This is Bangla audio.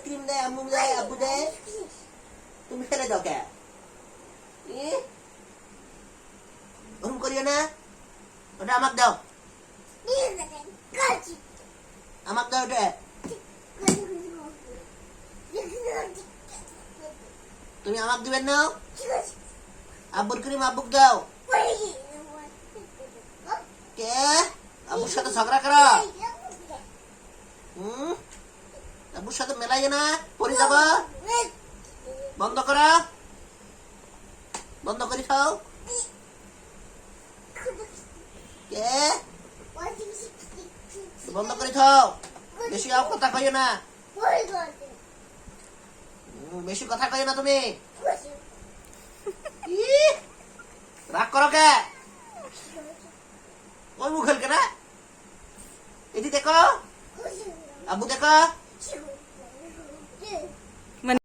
ক্রিম দেয়, আম্মু দেয়, আব্বু দেয়, তুমি ফেলে দাও কে? ওরকম করিও না, ওটা আমাকে দাও, আমাকে দাও ওটা। তুমি আমাকে দিবেন না? আব্বুর ক্রিম আব্বুক দাও। কে? আব্বুর সাথে ঝগড়া করো? আব্বুর সাথে মেলাইয়ে না, পরে যাব। বন্ধ করো, বন্ধ করি খাও। কে? বন্ধ করে খাও, বেশি কথা কইও না, বেশি কথা কইও না তুমি। রাগ করো কে? ওই মুখের কে না, এটি দেখো, আব্বু দেখো।